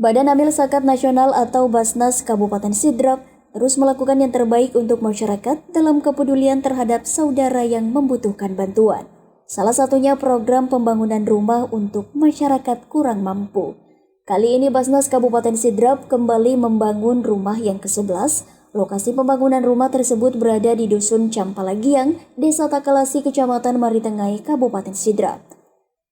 Badan Amil Zakat Nasional atau Basnas Kabupaten Sidrap terus melakukan yang terbaik untuk masyarakat dalam kepedulian terhadap saudara yang membutuhkan bantuan. Salah satunya program pembangunan rumah untuk masyarakat kurang mampu. Kali ini Basnas Kabupaten Sidrap kembali membangun rumah yang ke-11. Lokasi pembangunan rumah tersebut berada di Dusun Campalagiang, Desa Takalasi, Kecamatan Maritengai, Kabupaten Sidrap.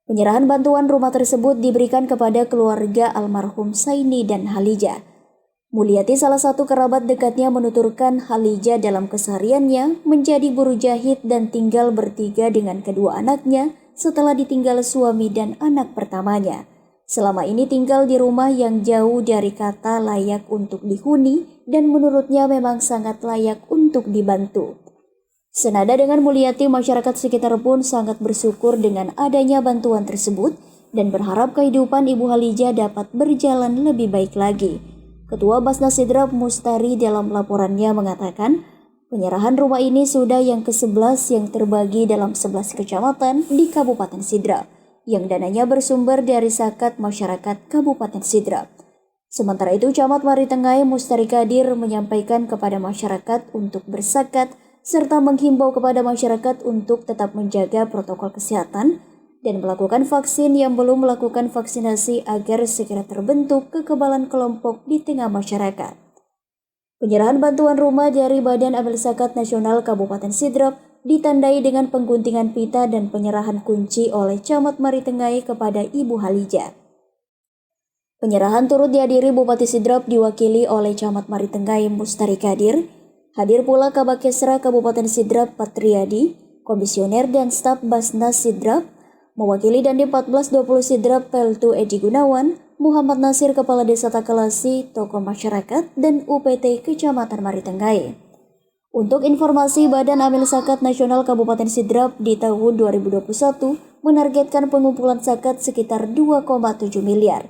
Penyerahan bantuan rumah tersebut diberikan kepada keluarga almarhum Saini dan Halija. Mulyati, salah satu kerabat dekatnya, menuturkan Halija dalam kesehariannya menjadi buruh jahit dan tinggal bertiga dengan kedua anaknya setelah ditinggal suami dan anak pertamanya. Selama ini tinggal di rumah yang jauh dari kata layak untuk dihuni dan menurutnya memang sangat layak untuk dibantu. Senada dengan Mulyati, masyarakat sekitar pun sangat bersyukur dengan adanya bantuan tersebut dan berharap kehidupan Ibu Halija dapat berjalan lebih baik lagi. Ketua Basnas Sidrap Mustari dalam laporannya mengatakan, penyerahan rumah ini sudah yang ke-11 yang terbagi dalam 11 kecamatan di Kabupaten Sidrap, yang dananya bersumber dari zakat masyarakat Kabupaten Sidrap. Sementara itu, Camat Maritengai Mustari Kadir menyampaikan kepada masyarakat untuk berzakat serta menghimbau kepada masyarakat untuk tetap menjaga protokol kesehatan dan melakukan vaksin yang belum melakukan vaksinasi agar segera terbentuk kekebalan kelompok di tengah masyarakat. Penyerahan bantuan rumah dari Badan Amil Zakat Nasional Kabupaten Sidrap ditandai dengan pengguntingan pita dan penyerahan kunci oleh Camat Maritengai kepada Ibu Halija. Penyerahan turut dihadiri Bupati Sidrap diwakili oleh Camat Maritengai Mustari Kadir. Hadir pula Kabakesra Kabupaten Sidrap Patriadi, komisioner dan staf Basnas Sidrap, mewakili Dandim 1420 Sidrap Peltu Edi Gunawan, Muhammad Nasir Kepala Desa Takalasi, tokoh masyarakat, dan UPT Kecamatan Maritengai. Untuk informasi, Badan Amil Zakat Nasional Kabupaten Sidrap di tahun 2021 menargetkan pengumpulan zakat sekitar 2,7 miliar.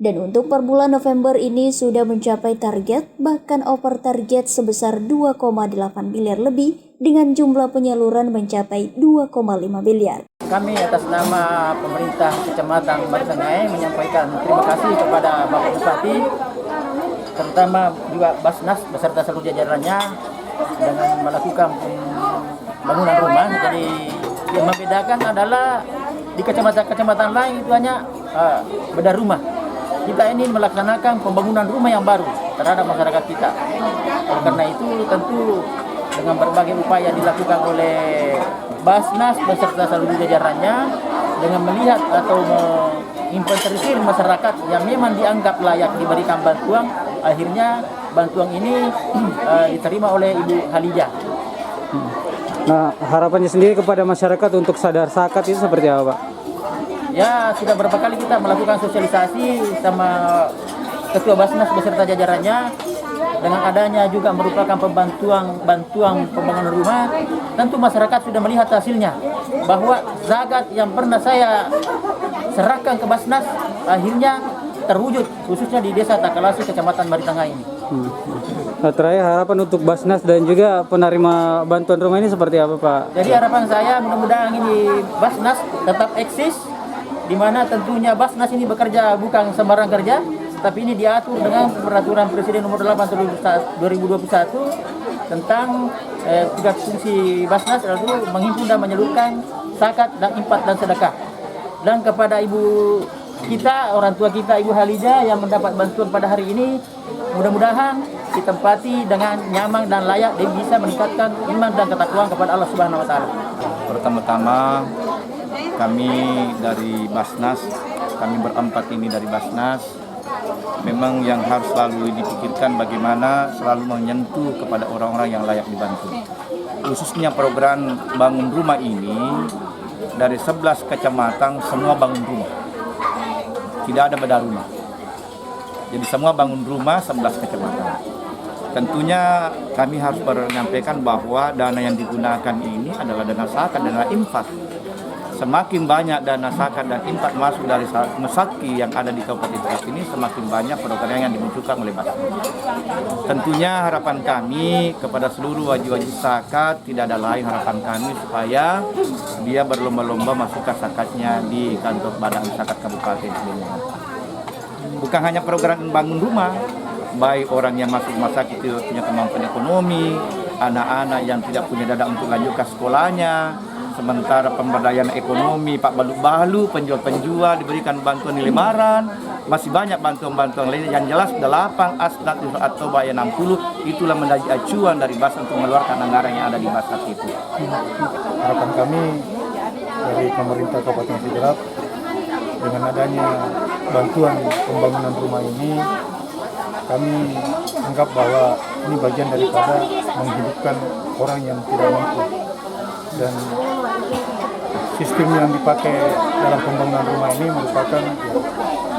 Dan untuk per bulan November ini sudah mencapai target, bahkan over target sebesar 2,8 miliar lebih dengan jumlah penyaluran mencapai 2,5 miliar. Kami atas nama pemerintah Kecamatan Maritengai menyampaikan terima kasih kepada Bapak Bupati, terutama juga Basnas beserta seluruh jajarannya dengan melakukan pembangunan rumah. Jadi yang membedakan adalah di kecamatan lain itu hanya beda rumah. Kita ini melaksanakan pembangunan rumah yang baru terhadap masyarakat kita. Karena itu tentu dengan berbagai upaya dilakukan oleh Basnas beserta seluruh jajarannya dengan melihat atau menginventarisir masyarakat yang memang dianggap layak diberikan bantuan, akhirnya bantuan ini diterima oleh Ibu Halija. Nah, harapannya sendiri kepada masyarakat untuk sadar zakat itu seperti apa, Pak? Ya, sudah berapa kali kita melakukan sosialisasi sama Ketua Basnas beserta jajarannya. Dengan adanya juga merupakan bantuan pembangunan rumah, tentu masyarakat sudah melihat hasilnya. Bahwa zakat yang pernah saya serahkan ke Basnas akhirnya terwujud, khususnya di Desa Takalasi, Kecamatan Maritengai ini. Nah, terakhir harapan untuk Basnas dan juga penerima bantuan rumah ini seperti apa, Pak? Jadi harapan saya mudah-mudahan ini Basnas tetap eksis, di mana tentunya Basnas ini bekerja bukan sembarang kerja, tapi ini diatur dengan peraturan Presiden nomor 8 tahun 2021 tentang tugas fungsi Basnas, yaitu menghimpun dan menyalurkan zakat dan infak dan sedekah. Dan kepada ibu kita, orang tua kita Ibu Halija yang mendapat bantuan pada hari ini, mudah-mudahan ditempati dengan nyaman dan layak dan bisa meningkatkan iman dan ketakwaan kepada Allah Subhanahu wa taala. Pertama-tama kami dari Basnas, kami berempat ini dari Basnas, memang yang harus selalu dipikirkan bagaimana selalu menyentuh kepada orang-orang yang layak dibantu. Khususnya program bangun rumah ini, dari 11 kecamatan semua bangun rumah. Tidak ada beda rumah. Jadi semua bangun rumah 11 kecamatan. Tentunya kami harus menyampaikan bahwa dana yang digunakan ini adalah dana zakat, dana infak. Semakin banyak dana zakat dan infak masuk dari mesaki yang ada di Kabupaten Sidrap ini, semakin banyak program yang dimunculkan oleh Basnas. Tentunya harapan kami kepada seluruh wajib-wajib zakat, tidak ada lain harapan kami supaya dia berlomba-lomba masukkan zakatnya di kantor Badan Zakat Kabupaten ini. bukan hanya program bangun rumah, baik orang yang masuk rumah sakit itu punya kemampuan ekonomi, anak-anak yang tidak punya dana untuk lanjutkan sekolahnya, sementara pemberdayaan ekonomi, Pak Balu-Balu, penjual-penjual diberikan bantuan nilai lebaran, masih banyak bantuan-bantuan lain yang jelas 8 Asnat atau Bayar 60 itulah menjadi acuan dari Basnas untuk mengeluarkan anggaran yang ada di Basnas itu. Harapan kami dari pemerintah Kabupaten Sidrap dengan adanya bantuan pembangunan rumah ini, kami anggap bahwa ini bagian daripada menghidupkan orang yang tidak mampu, dan sistem yang dipakai dalam pembangunan rumah ini merupakan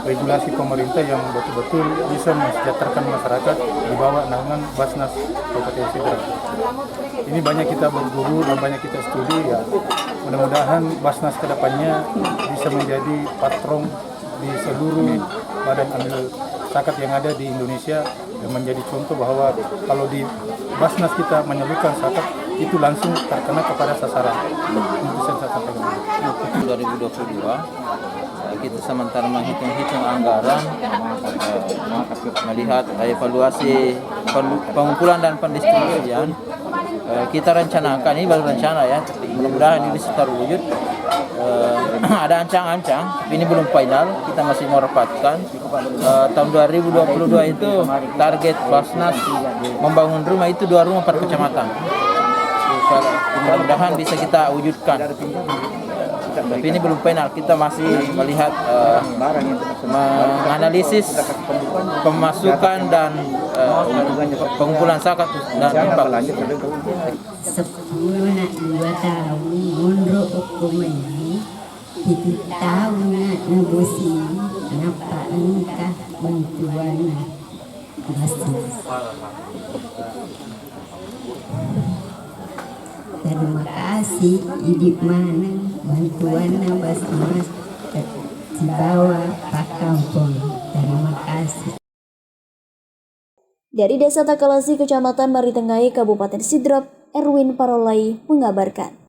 regulasi pemerintah yang betul-betul bisa mensejahterakan masyarakat di bawah naungan Basnas Kabupaten Sidrap. Ini banyak kita berguru dan banyak kita studi, ya. Mudah-mudahan Basnas kedepannya bisa menjadi patron di seluruh badan amil zakat yang ada di Indonesia, dan menjadi contoh bahwa kalau di Basnas kita menyalurkan zakat itu langsung terkena kepada sasaran. Itu saya sampaikan. 2022 kita sementara menghitung anggaran, melihat evaluasi pengumpulan dan pendistribusian. Kita rencanakan, ini baru rencana ya, mudah-mudahan ini bisa terwujud. Ada ancang-ancang, ini belum final, kita masih mau rapatkan. Tahun 2022 itu target Basnas membangun rumah itu 2 rumah per kecamatan. Mudah-mudahan bisa kita wujudkan. Tapi ini belum final, kita masih melihat menganalisis pemasukan dan pengumpulan zakat dan infak. 10 na 2 tahun mundur hukum ini 7 tahun na bosi napa engkah bantuan Basnas. Terima kasih hidup mana bantuan Basnas di bawah Pak Kampung. Terima kasih. Dari Desa Takalasi, Kecamatan Maritengai, Kabupaten Sidrap, Erwin Parolai mengabarkan.